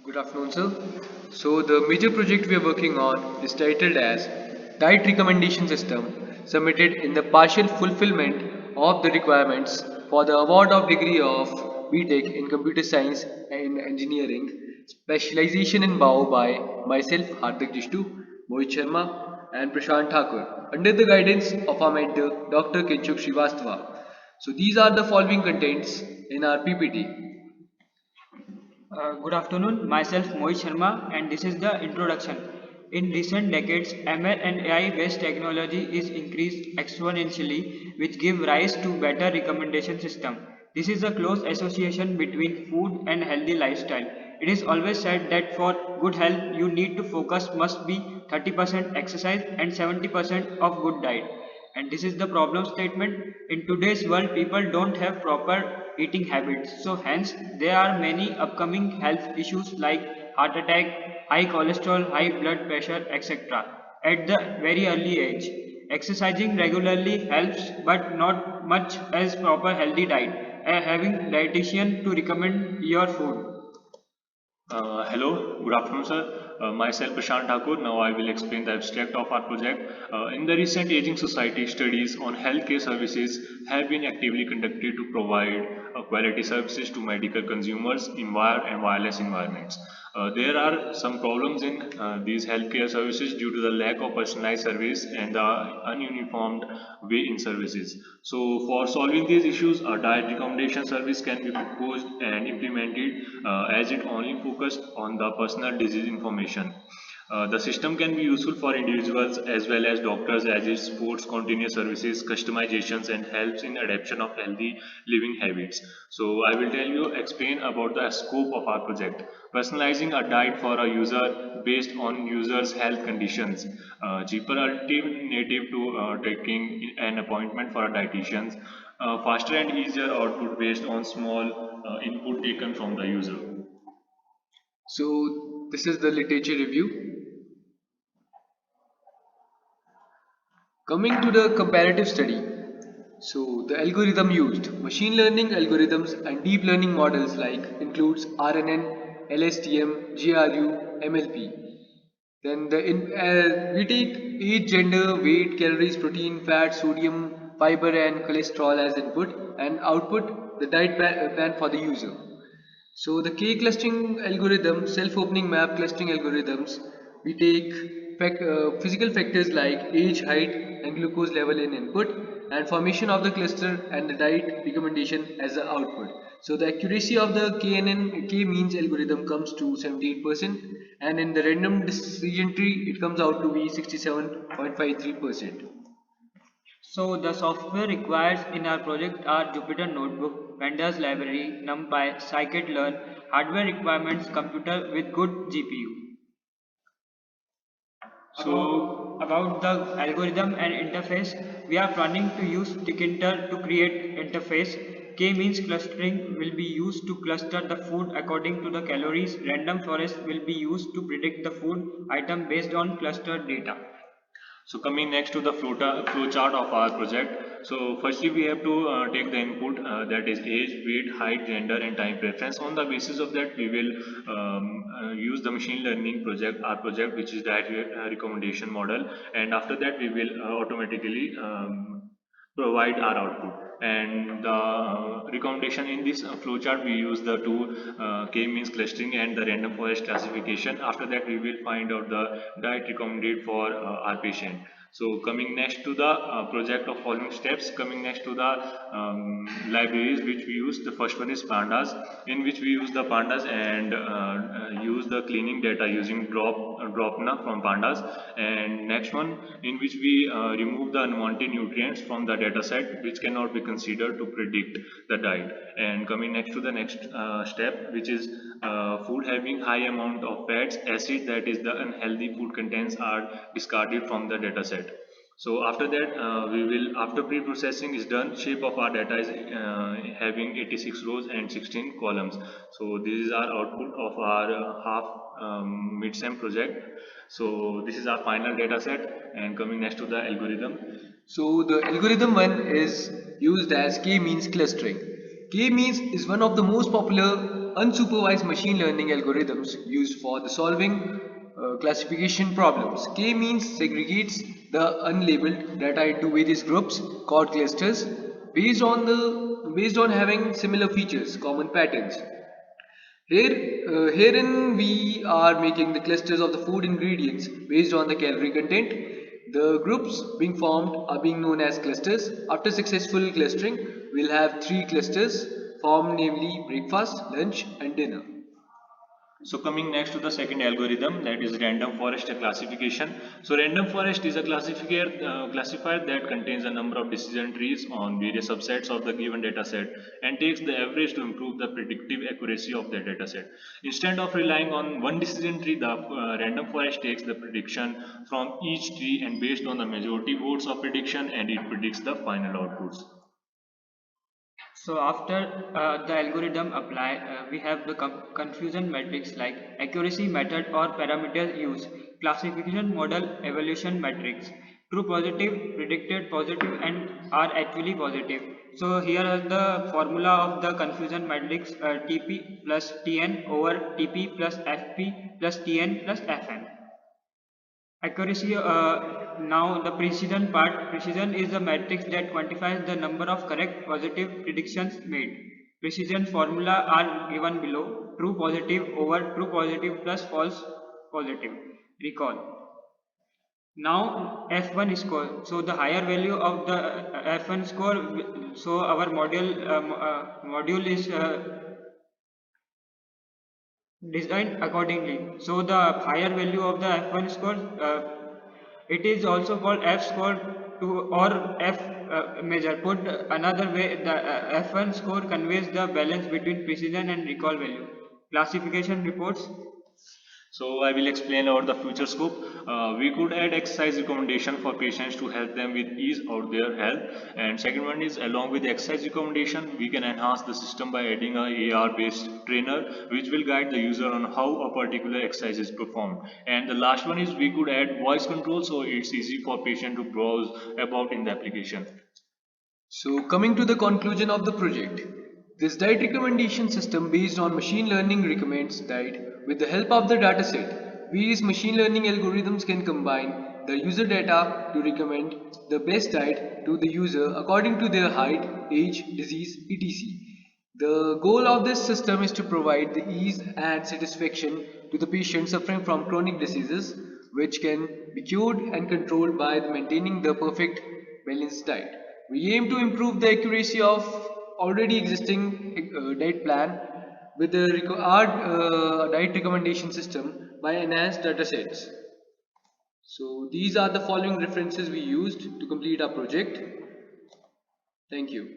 Good afternoon, sir. So, the major project we are working on is titled as Diet Recommendation System, submitted in the partial fulfillment of the requirements for the award of degree of BTech in Computer Science and Engineering, specialization in BAO by myself, Hardik Jishtu, Mohit Sharma, and Prashant Thakur, under the guidance of our mentor, Dr. Kinchuk Srivastava. So, these are the following contents in our PPT. Good afternoon, myself Mohit Sharma, and this is the introduction. In recent decades, ML and AI based technology is increased exponentially, which give rise to better recommendation system. This is a close association between food and healthy lifestyle. It is always said that for good health, you need to focus must be 30% exercise and 70% of good diet. And this is the problem statement. In today's world, people don't have proper eating habits. So hence, there are many upcoming health issues like heart attack, high cholesterol, high blood pressure, etc. At the very early age. Exercising regularly helps, but not much as proper healthy diet. Having dietitian to recommend your food. Hello, good afternoon, sir. Myself Prashant Thakur. Now I will explain the abstract of our project. In the recent Aging Society, studies on healthcare services have been actively conducted to provide quality services to medical consumers in wire and wireless environments. There are some problems in these healthcare services due to the lack of personalized service and the ununiformed way in services. So, for solving these issues, a diet recommendation service can be proposed and implemented as it only focused on the personal disease information. The system can be useful for individuals as well as doctors as it supports continuous services, customizations, and helps in adaptation of healthy living habits. So I will tell you, explain about the scope of our project. Personalizing a diet for a user based on user's health conditions. Cheaper alternative to taking an appointment for a dietitian. Faster and easier output based on small input taken from the user. So, this is the literature review. Coming to the comparative study, so the algorithm used, machine learning algorithms and deep learning models like includes RNN, LSTM, GRU, MLP. Then we take age, gender, weight, calories, protein, fat, sodium, fiber, and cholesterol as input, and output the diet plan for the user. So the K clustering algorithm, self-opening map clustering algorithms, we take physical factors like age, height, and glucose level in input, and formation of the cluster and the diet recommendation as the output. So the accuracy of the KNN K means algorithm comes to 78%, and in the random decision tree it comes out to be 67.53%. So the software required in our project are Jupyter Notebook, Pandas Library, NumPy, Scikit-learn, hardware requirements, computer with good GPU. About the algorithm and interface, we are planning to use Tkinter to create interface. K means clustering will be used to cluster the food according to the calories. Random forest will be used to predict the food item based on clustered data. So coming next to the flow chart of our project. So firstly we have to take the input that is age, weight, height, gender and time preference. On the basis of that we will use the machine learning our project which is diet recommendation model, and after that we will automatically provide our output. And the recommendation in this flowchart, we use the two K means clustering and the random forest classification. After that we will find out the diet recommended for our patient. So coming next to the project of following steps, coming next to the libraries which we use. The first one is pandas, in which we use the pandas and use the cleaning data using dropna from pandas. And next one, in which we remove the unwanted nutrients from the data set which cannot be considered to predict the diet. And coming next to the next step, which is food having high amount of fats, acid, that is the unhealthy food contents, are discarded from the data set. So after that, after pre-processing is done, shape of our data is having 86 rows and 16 columns. So this is our output of our half mid-sem project. So this is our final data set, and coming next to the algorithm. So the algorithm one is used as K means clustering. K-means is one of the most popular unsupervised machine learning algorithms used for the solving classification problems. K-means segregates the unlabeled data into various groups called clusters based on having similar features, common patterns. Herein we are making the clusters of the food ingredients based on the calorie content. The groups being formed are being known as clusters. After successful clustering, we'll have three clusters formed, namely breakfast, lunch, and dinner. So coming next to the second algorithm, that is random forest classification. So random forest is a classifier that contains a number of decision trees on various subsets of the given data set and takes the average to improve the predictive accuracy of the data set. Instead of relying on one decision tree, the random forest takes the prediction from each tree and based on the majority votes of prediction, and it predicts the final outputs. So after the algorithm apply, we have the confusion metrics like accuracy method or parameters used, classification model evaluation metrics, true positive, predicted positive and are actually positive. So here is the formula of the confusion matrix TP plus TN over TP plus FP plus TN plus FN. Accuracy, now the precision part. Precision is the matrix that quantifies the number of correct positive predictions made. Precision formula are given below. True positive over true positive plus false positive. Recall. Now F1 score. So the higher value of the F1 score, so our module is designed accordingly. So the higher value of the F1 score, it is also called F score to or F measure. Put another way, the F1 score conveys the balance between precision and recall value. Classification reports. So I will explain about the future scope. We could add exercise recommendation for patients to help them with ease out their health. And second one is, along with the exercise recommendation, we can enhance the system by adding a AR based trainer which will guide the user on how a particular exercise is performed. And the last one is, we could add voice control so it's easy for patient to browse about in the application. So, coming to the conclusion of the project, this diet recommendation system based on machine learning recommends diet with the help of the dataset. Various machine learning algorithms can combine the user data to recommend the best diet to the user according to their height, age, disease, etc. The goal of this system is to provide the ease and satisfaction to the patient suffering from chronic diseases, which can be cured and controlled by maintaining the perfect balanced diet. We aim to improve the accuracy of already existing diet plan with the our diet recommendation system by enhanced data sets. So these are the following references we used to complete our project. Thank you.